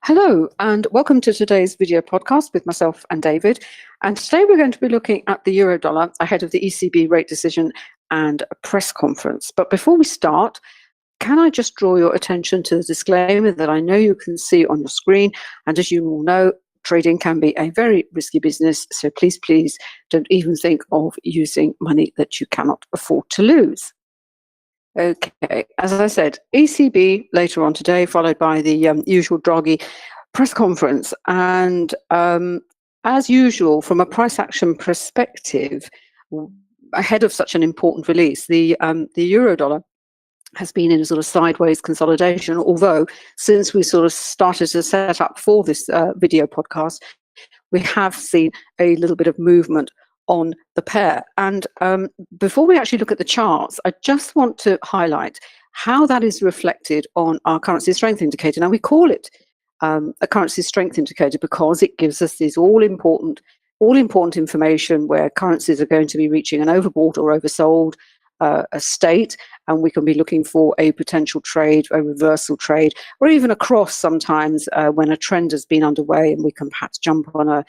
Hello, and welcome to today's video podcast with myself and David. And today we're going to be looking at the euro dollar ahead of the ECB rate decision and a press conference. But before we start, can I just draw your attention to the disclaimer that I know you can see on your screen? And as you all know, trading can be a very risky business. So please don't even think of using money that you cannot afford to lose. Okay, as I said, ECB later on today, followed by the usual Draghi press conference. And as usual, from a price action perspective, ahead of such an important release, the euro dollar has been in a sort of sideways consolidation, although since we sort of started to set up for this video podcast, we have seen a little bit of movement on the pair. And before we actually look at the charts, I just want to highlight how that is reflected on our currency strength indicator. Now, we call it a currency strength indicator because it gives us this all important information where currencies are going to be reaching an overbought or oversold a state, and we can be looking for a potential trade, a reversal trade, or even a cross sometimes when a trend has been underway, and we can perhaps jump on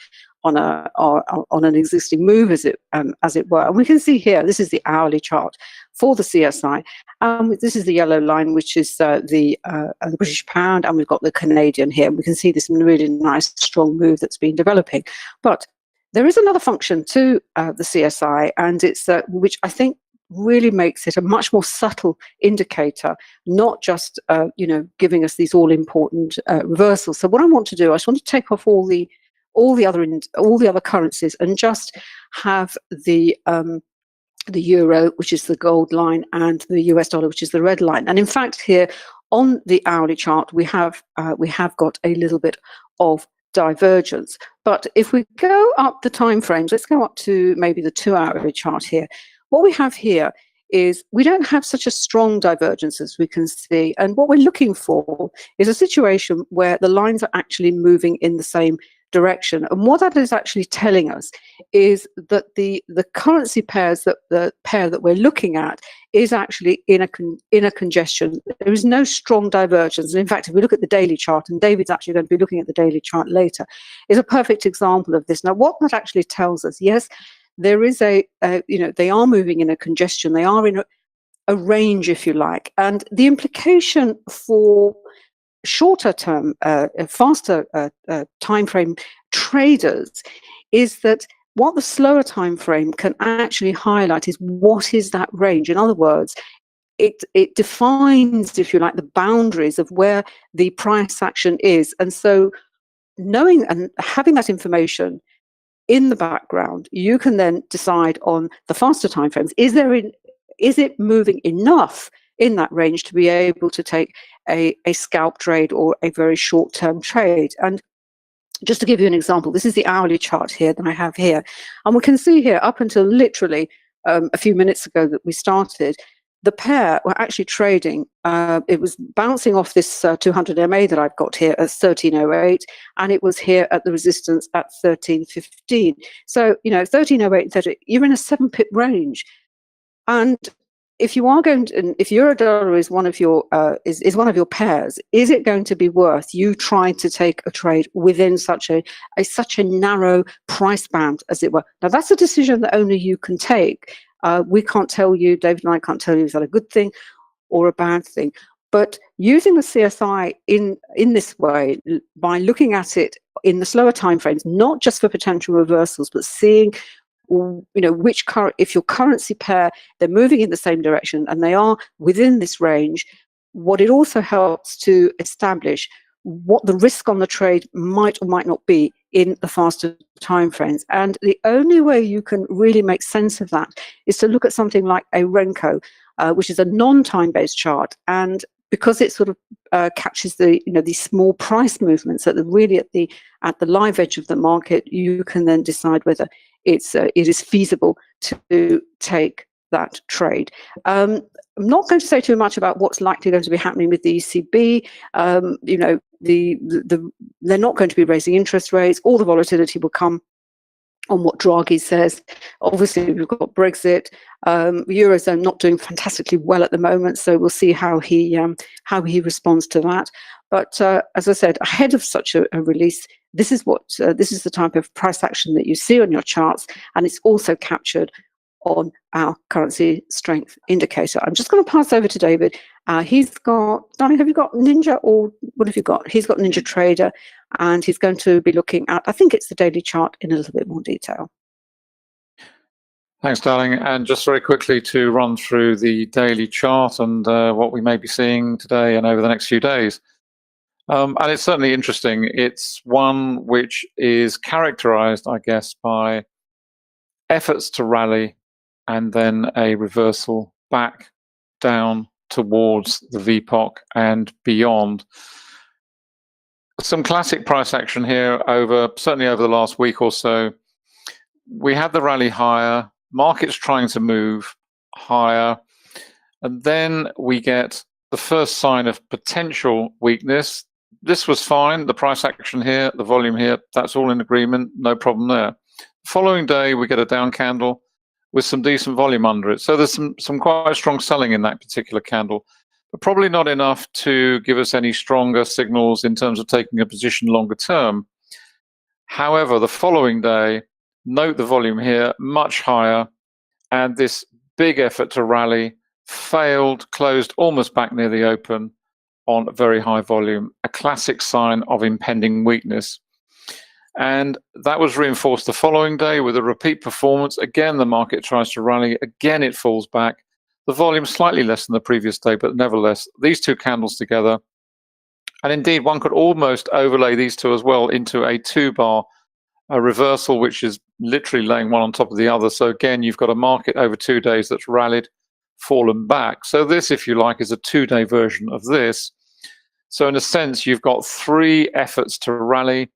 an existing move, as it were. And we can see here, this is the hourly chart for the CSI. This is the yellow line, which is the British pound, and we've got the Canadian here. We can see this really nice, strong move that's been developing. But there is another function to the CSI, and it's which I think really makes it a much more subtle indicator, not just giving us these all important reversals. So what I want to do, I just want to take off all the other currencies and just have the euro, which is the gold line, and the US dollar, which is the red line. And in fact, here on the hourly chart, we have got a little bit of divergence. But if we go up the time frames, let's go up to maybe the 2-hourly chart here. What we have here is we don't have such a strong divergence as we can see. And what we're looking for is a situation where the lines are actually moving in the same direction. And what that is actually telling us is that the currency pairs, that the pair that we're looking at, is actually in a congestion. There is no strong divergence. And in fact, if we look at the daily chart, and David's actually going to be looking at the daily chart later, is a perfect example of this. Now, what that actually tells us, yes, there is they are moving in a congestion. They are in a range, if you like. And the implication for shorter term, faster time frame traders is that what the slower time frame can actually highlight is what is that range. In other words, it defines, if you like, the boundaries of where the price action is. And so knowing and having that information in the background, you can then decide on the faster timeframes. Is it moving enough in that range to be able to take a scalp trade or a very short-term trade? And just to give you an example, this is the hourly chart here that I have here. And we can see here up until literally a few minutes ago that we started, the pair were actually trading. It was bouncing off this 200 MA that I've got here at 1308, and it was here at the resistance at 1315. So, 1308, 30, you're in a 7-pip range. And if you are going to, and if euro dollar is one of your is one of your pairs, is it going to be worth you trying to take a trade within such a narrow price band, as it were? Now, that's a decision that only you can take. We can't tell you, David and I can't tell you, is that a good thing or a bad thing? But using the CSI in this way, by looking at it in the slower timeframes, not just for potential reversals, but seeing, if your currency pair, they're moving in the same direction and they are within this range, what it also helps to establish what the risk on the trade might or might not be in the faster timeframes. And the only way you can really make sense of that is to look at something like a Renko, which is a non-time-based chart. And because it sort of catches these small price movements at the live edge of the market, you can then decide whether it is feasible to take that trade. I'm not going to say too much about what's likely going to be happening with the ECB. They're not going to be raising interest rates. All the volatility will come on what Draghi says. Obviously, we've got Brexit, Eurozone not doing fantastically well at the moment, so we'll see how he responds to that. But as I said, ahead of such a release, this is the type of price action that you see on your charts, and it's also captured on our currency strength indicator. I'm just going to pass over to David. He's got, Danny, have you got Ninja, or what have you got? He's got Ninja Trader, and he's going to be looking at, I think it's the daily chart in a little bit more detail. Thanks, darling. And just very quickly to run through the daily chart and what we may be seeing today and over the next few days. And it's certainly interesting. It's one which is characterized, I guess, by efforts to rally and then a reversal back down towards the VPOC and beyond. Some classic price action here certainly over the last week or so. We had the rally higher, markets trying to move higher, and then we get the first sign of potential weakness. This was fine, the price action here, the volume here, that's all in agreement, no problem there. The following day, we get a down candle with some decent volume under it. So there's some quite strong selling in that particular candle, but probably not enough to give us any stronger signals in terms of taking a position longer term. However, the following day, note the volume here, much higher, and this big effort to rally failed, closed almost back near the open on very high volume, a classic sign of impending weakness. And that was reinforced the following day with a repeat performance. Again, the market tries to rally. Again, it falls back. The volume slightly less than the previous day, but nevertheless, these two candles together. And indeed, one could almost overlay these two as well into a two-bar reversal, which is literally laying one on top of the other. So again, you've got a market over 2 days that's rallied, fallen back. So this, if you like, is a 2-day version of this. So in a sense, you've got 3 efforts to rally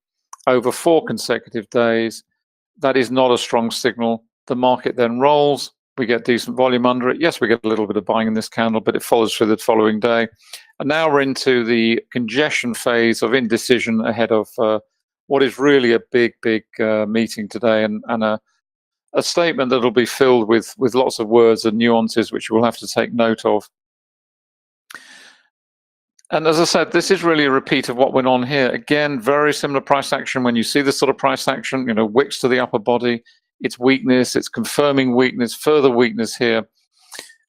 over 4 consecutive days. That is not a strong signal. The market then rolls. We get decent volume under it. Yes, we get a little bit of buying in this candle, but it follows through the following day. And now we're into the congestion phase of indecision ahead of what is really a big meeting today, and a statement that will be filled with lots of words and nuances which we'll have to take note of. And as I said, this is really a repeat of what went on here. Again, very similar price action. When you see this sort of price action, wicks to the upper body, it's weakness, it's confirming weakness, further weakness here.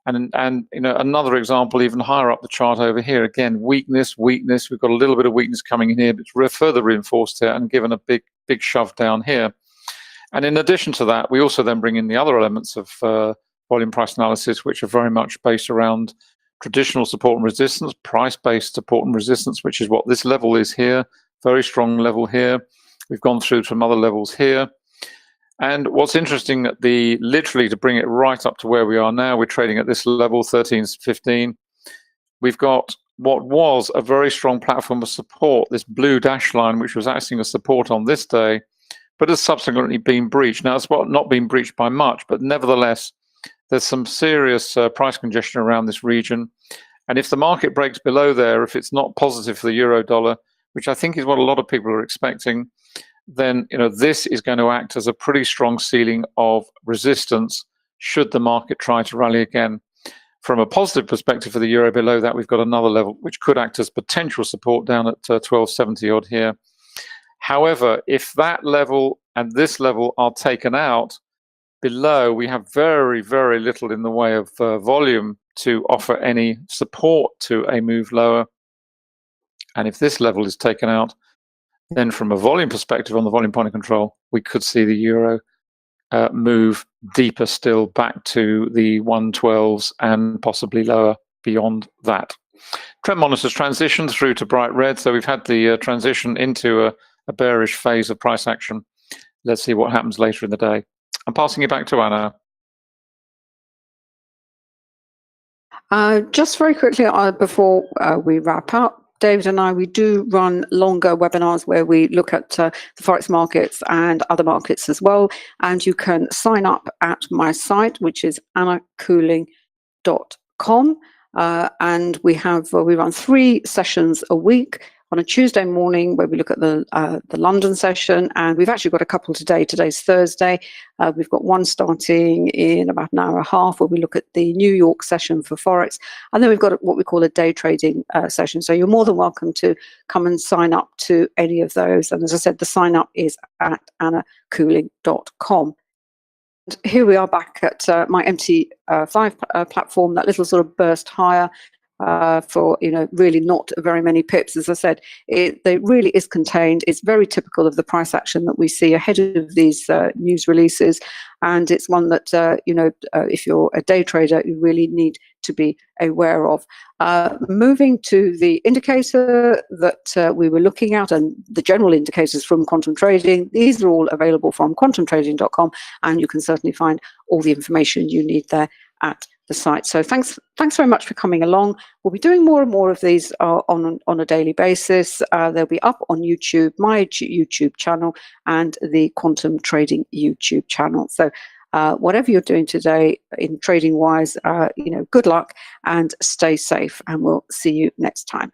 And another example, even higher up the chart over here, again, weakness. We've got a little bit of weakness coming in here, but it's further reinforced here and given a big shove down here. And in addition to that, we also then bring in the other elements of volume price analysis, which are very much based around traditional support and resistance, price-based support and resistance, which is what this level is here, very strong level here. We've gone through some other levels here. And what's interesting, literally to bring it right up to where we are now, we're trading at this level, 13.15. We've got what was a very strong platform of support, this blue dash line, which was acting as support on this day, but has subsequently been breached. Now, it's not been breached by much, but nevertheless, there's some serious price congestion around this region. And if the market breaks below there, if it's not positive for the euro dollar, which I think is what a lot of people are expecting, then this is going to act as a pretty strong ceiling of resistance should the market try to rally again. From a positive perspective for the euro, below that, we've got another level which could act as potential support down at 1270 odd here. However, if that level and this level are taken out, below we have very little in the way of volume to offer any support to a move lower. And if this level is taken out, then from a volume perspective on the volume point of control, we could see the euro move deeper still back to the 112s and possibly lower beyond that. Trend monitors transition through to bright red. So we've had the transition into a bearish phase of price action. Let's see what happens later in the day. I'm passing it back to Anna. Just very quickly before we wrap up, David and I, we do run longer webinars where we look at the Forex markets and other markets as well. And you can sign up at my site, which is annacoulling.com. And we run 3 sessions a week on a Tuesday morning where we look at the London session, and we've actually got a couple today. Today's Thursday. We've got one starting in about an hour and a half where we look at the New York session for Forex, and then we've got what we call a day trading session. So you're more than welcome to come and sign up to any of those. And as I said, the sign up is at annacoulling.com. Here we are back at my MT5 platform, that little sort of burst higher for really not very many pips. As I said, it really is contained. It's very typical of the price action that we see ahead of these news releases, and it's one that if you're a day trader, you really need to be aware of. Moving to the indicator that we were looking at, and the general indicators from quantum trading, these are all available from quantumtrading.com, and you can certainly find all the information you need there at the site. So thanks very much for coming along. We'll be doing more and more of these on a daily basis. They'll be up on YouTube, my YouTube channel, and the Quantum Trading YouTube channel. So whatever you're doing today in trading wise, good luck and stay safe, and we'll see you next time.